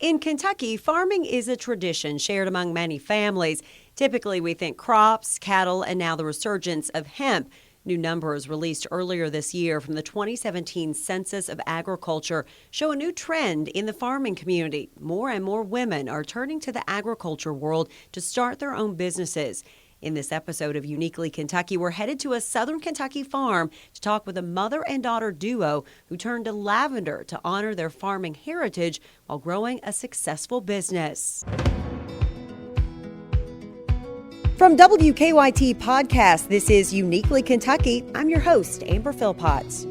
In Kentucky, farming is a tradition shared among many families. Typically, we think crops, cattle, and now the resurgence of hemp. New numbers released earlier this year from the 2017 Census of Agriculture show a new trend in the farming community. More and more women are turning to the agriculture world to start their own businesses. In this episode of Uniquely Kentucky, we're headed to a southern Kentucky farm to talk with a mother and daughter duo who turned to lavender to honor their farming heritage while growing a successful business. From WKYT Podcast, this is Uniquely Kentucky. I'm your host, Amber Philpott.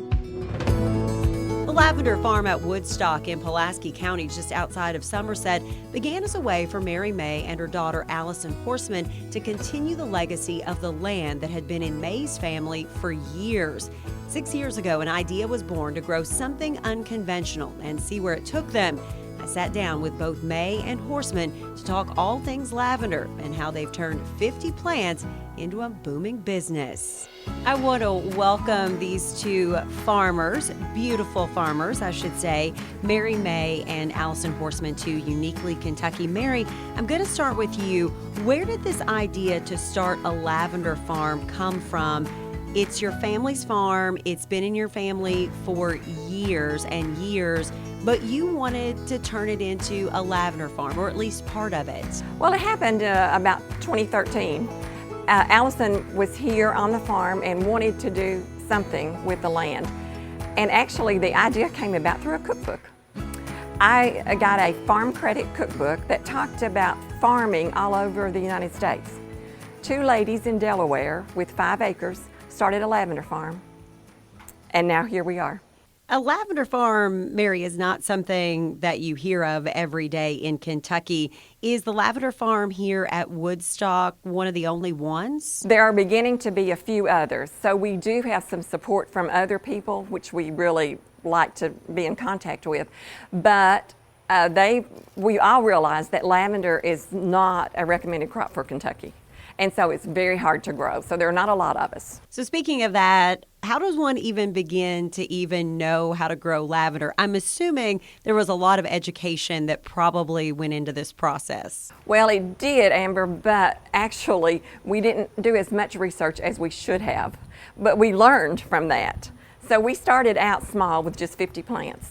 The lavender farm at Woodstock in Pulaski County, just outside of Somerset, began as a way for Mary May and her daughter Allison Horseman to continue the legacy of the land that had been in May's family for years. 6 years ago, an idea was born to grow something unconventional and see where it took them. I sat down with both May and Horseman to talk all things lavender and how they've turned 50 plants into a booming business. I want to welcome these two farmers, beautiful farmers, I should say, Mary May and Allison Horseman to Uniquely Kentucky. Mary, I'm going to start with you. Where did this idea to start a lavender farm come from? It's your family's farm. It's been in your family for years and years, but you wanted to turn it into a lavender farm, or at least part of it. Well, it happened about 2013. Allison was here on the farm and wanted to do something with the land. And actually, the idea came about through a cookbook. I got a farm credit cookbook that talked about farming all over the United States. Two ladies in Delaware with 5 acres started a lavender farm, and now here we are. A lavender farm, Mary, is not something that you hear of every day in Kentucky. Is the lavender farm here at Woodstock one of the only ones? There are beginning to be a few others, so we do have some support from other people, which we really like to be in contact with, but we all realize that lavender is not a recommended crop for Kentucky. And so it's very hard to grow. So there are not a lot of us. So speaking of that, how does one even begin to even know how to grow lavender? I'm assuming there was a lot of education that probably went into this process. Well, it did, Amber, but actually we didn't do as much research as we should have. But we learned from that. So we started out small with just 50 plants.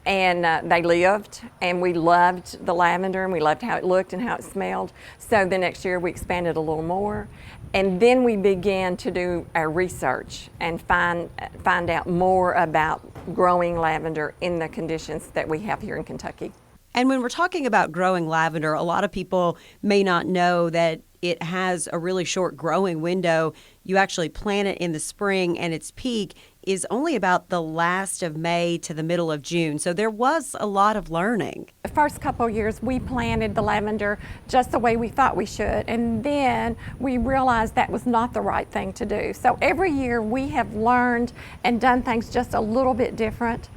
And they lived, and we loved the lavender, and we loved how it looked and how it smelled. So the next year we expanded a little more, and then we began to do our research and find out more about growing lavender in the conditions that we have here in Kentucky. And when we're talking about growing lavender, a lot of people may not know that it has a really short growing window. You actually plant it in the spring, and its peak is only about the last of May to the middle of June. So there was a lot of learning. The first couple years we planted the lavender just the way we thought we should, and then we realized that was not the right thing to do. So every year we have learned and done things just a little bit different.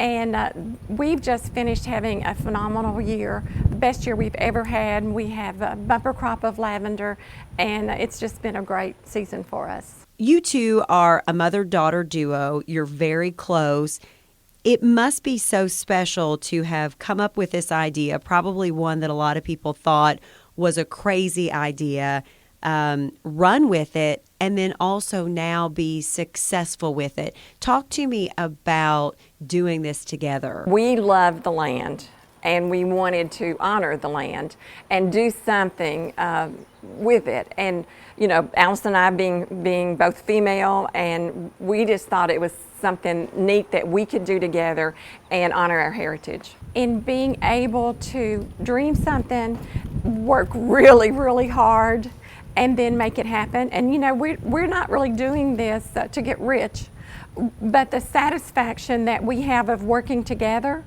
And we've just finished having a phenomenal year, the best year we've ever had. We have a bumper crop of lavender, and it's just been a great season for us. You two are a mother-daughter duo. You're very close. It must be so special to have come up with this idea, probably one that a lot of people thought was a crazy idea, run with it, and then also now be successful with it. Talk to me about doing this together. We love the land, and we wanted to honor the land and do something with it. And you know, Allison and I being both female, and we just thought it was something neat that we could do together and honor our heritage. In being able to dream something, work really, really hard, and then make it happen. And you know, we're not really doing this to get rich, but the satisfaction that we have of working together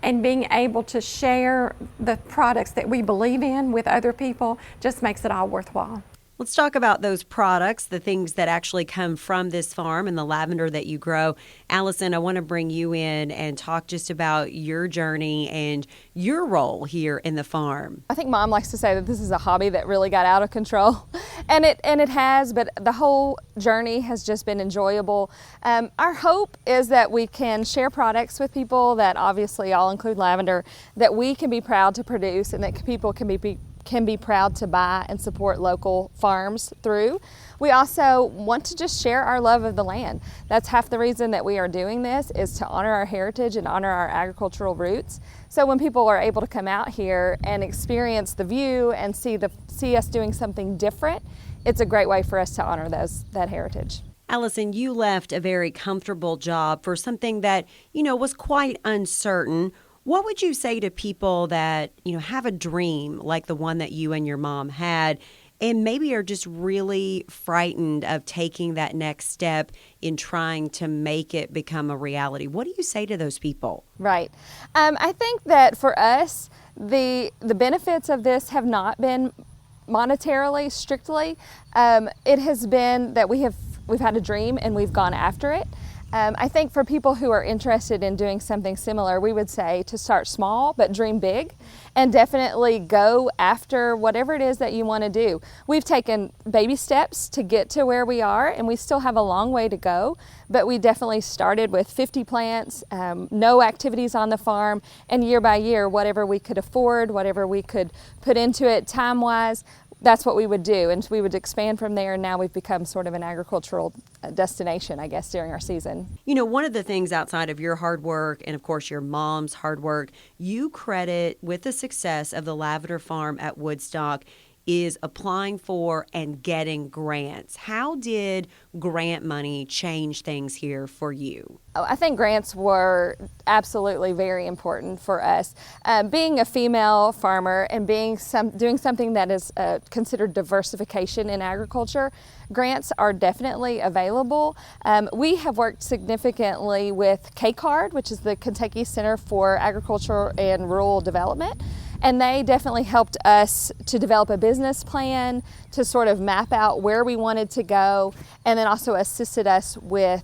and being able to share the products that we believe in with other people just makes it all worthwhile. Let's talk about those products, the things that actually come from this farm and the lavender that you grow. Allison, I want to bring you in and talk just about your journey and your role here in the farm. I think Mom likes to say that this is a hobby that really got out of control, and it has, but the whole journey has just been enjoyable. Our hope is that we can share products with people that obviously all include lavender, that we can be proud to produce, and that people can be proud to buy and support local farms through. We also want to just share our love of the land. That's half the reason that we are doing this, is to honor our heritage and honor our agricultural roots. So when people are able to come out here and experience the view and see us doing something different, it's a great way for us to honor that heritage. Allison, you left a very comfortable job for something that, was quite uncertain. What would you say to people that, have a dream like the one that you and your mom had, and maybe are just really frightened of taking that next step in trying to make it become a reality? What do you say to those people? Right. I think that for us, the benefits of this have not been monetarily, strictly. It has been that we've had a dream and we've gone after it. I think for people who are interested in doing something similar, we would say to start small but dream big, and definitely go after whatever it is that you want to do. We've taken baby steps to get to where we are, and we still have a long way to go, but we definitely started with 50 plants, no activities on the farm, and year by year, whatever we could afford, whatever we could put into it time-wise, that's what we would do, and we would expand from there. And now we've become sort of an agricultural destination, I guess, during our season. One of the things outside of your hard work and, of course, your mom's hard work, you credit with the success of the Lavender Farm at Woodstock is applying for and getting grants. How did grant money change things here for you? I think grants were absolutely very important for us. Being a female farmer and doing something that is considered diversification in agriculture, grants are definitely available. We have worked significantly with KCARD, which is the Kentucky Center for Agriculture and Rural Development. And they definitely helped us to develop a business plan, to sort of map out where we wanted to go, and then also assisted us with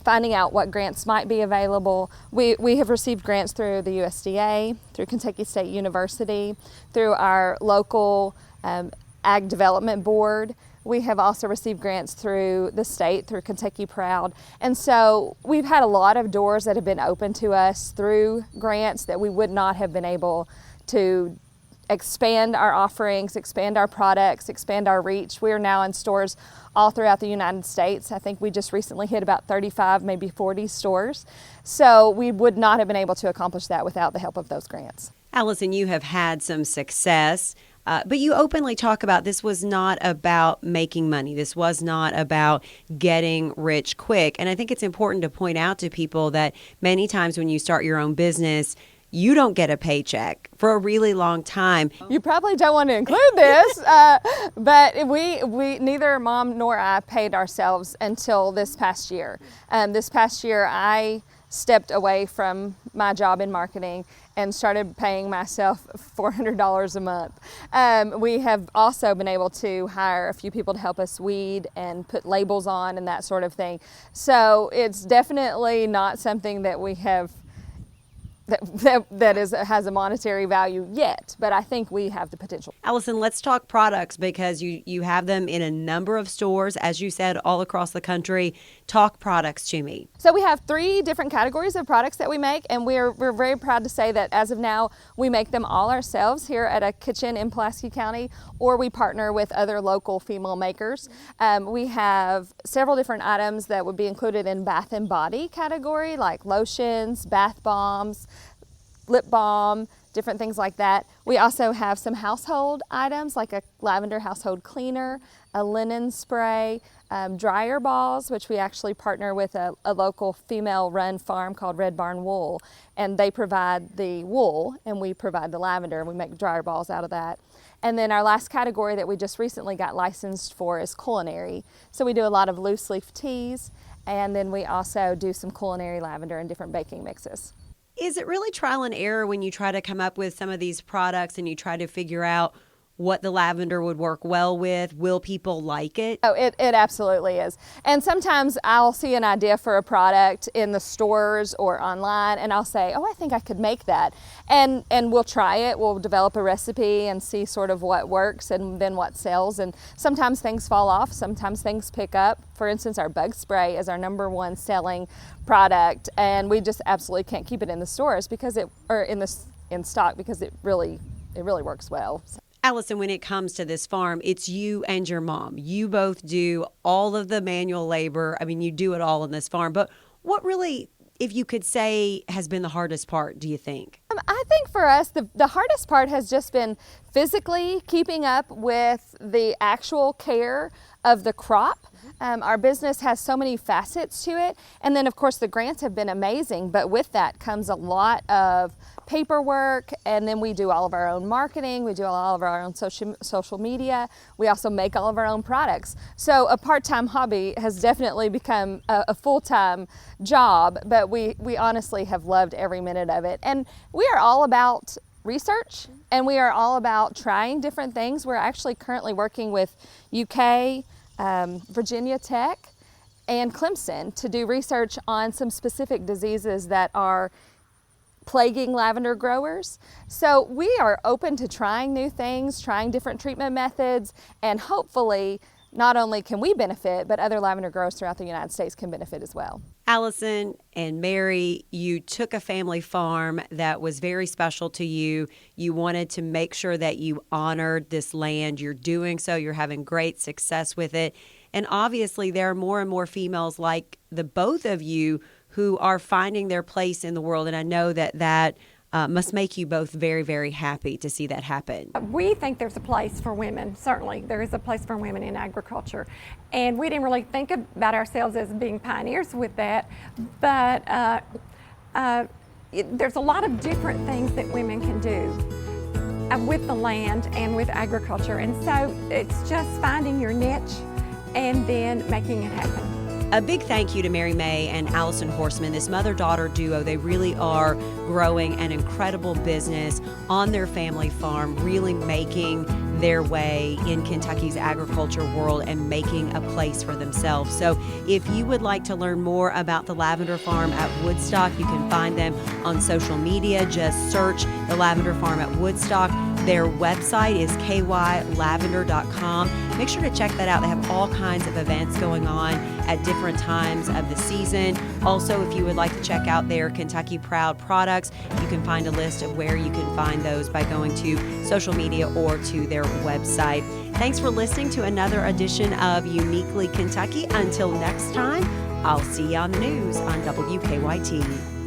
finding out what grants might be available. We have received grants through the USDA, through Kentucky State University, through our local Ag Development Board. We have also received grants through the state, through Kentucky Proud. And so we've had a lot of doors that have been open to us through grants that we would not have been able to expand our offerings, expand our products, expand our reach. We are now in stores all throughout the United States. I think we just recently hit about 35, maybe 40 stores. So we would not have been able to accomplish that without the help of those grants. Allison, you have had some success. But you openly talk about this was not about making money. This was not about getting rich quick. And I think it's important to point out to people that many times when you start your own business, you don't get a paycheck for a really long time. You probably don't want to include this, but we neither Mom nor I paid ourselves until this past year. This past year, I stepped away from my job in marketing and started paying myself $400 a month. We have also been able to hire a few people to help us weed and put labels on and that sort of thing. So it's definitely not something that we have that has a monetary value yet, but I think we have the potential. Allison, let's talk products because you have them in a number of stores, as you said, all across the country. Talk products to me. So we have 3 different categories of products that we make, and we're very proud to say that as of now, we make them all ourselves here at a kitchen in Pulaski County, or we partner with other local female makers. We have several different items that would be included in bath and body category, like lotions, bath bombs, lip balm, different things like that. We also have some household items like a lavender household cleaner, a linen spray, dryer balls, which we actually partner with a local female-run farm called Red Barn Wool, and they provide the wool and we provide the lavender, and we make dryer balls out of that. And then our last category that we just recently got licensed for is culinary. So we do a lot of loose leaf teas, and then we also do some culinary lavender and different baking mixes. Is it really trial and error when you try to come up with some of these products and you try to figure out what the lavender would work well with? Will people like it? Oh, it absolutely is. And sometimes I'll see an idea for a product in the stores or online, and I'll say, oh, I think I could make that. And we'll try it. We'll develop a recipe and see sort of what works and then what sells. And sometimes things fall off. Sometimes things pick up. For instance, our bug spray is our #1 selling product, and we just absolutely can't keep it in the stores because in stock because it really works well. Allison, when it comes to this farm, it's you and your mom. You both do all of the manual labor. I mean, you do it all in this farm. But what really, if you could say, has been the hardest part, do you think? I think for us, the hardest part has just been physically keeping up with the actual care of the crop. Our business has so many facets to it. And then, of course, the grants have been amazing. But with that comes a lot of paperwork. And then we do all of our own marketing. We do all of our own social media. We also make all of our own products. So a part-time hobby has definitely become a full-time job. But we honestly have loved every minute of it. And we are all about research, and we are all about trying different things. We're actually currently working with UK, Virginia Tech, and Clemson to do research on some specific diseases that are plaguing lavender growers. So we are open to trying new things, trying different treatment methods, and hopefully not only can we benefit, but other lavender growers throughout the United States can benefit as well. Allison and Mary, you took a family farm that was very special to you. You wanted to make sure that you honored this land. You're doing so. You're having great success with it. And obviously, there are more and more females like the both of you who are finding their place in the world. And I know that must make you both very, very happy to see that happen. We think there's a place for women. Certainly, there is a place for women in agriculture. And we didn't really think about ourselves as being pioneers with that. But there's a lot of different things that women can do with the land and with agriculture. And so it's just finding your niche and then making it happen. A big thank you to Mary May and Allison Horseman, this mother-daughter duo. They really are growing an incredible business on their family farm, really making their way in Kentucky's agriculture world and making a place for themselves. So if you would like to learn more about the Lavender Farm at Woodstock, you can find them on social media. Just search the Lavender Farm at Woodstock. Their website is kylavender.com. Make sure to check that out. They have all kinds of events going on at different times of the season. Also, if you would like to check out their Kentucky Proud products, you can find a list of where you can find those by going to social media or to their website. Thanks for listening to another edition of Uniquely Kentucky. Until next time, I'll see you on the news on WKYT.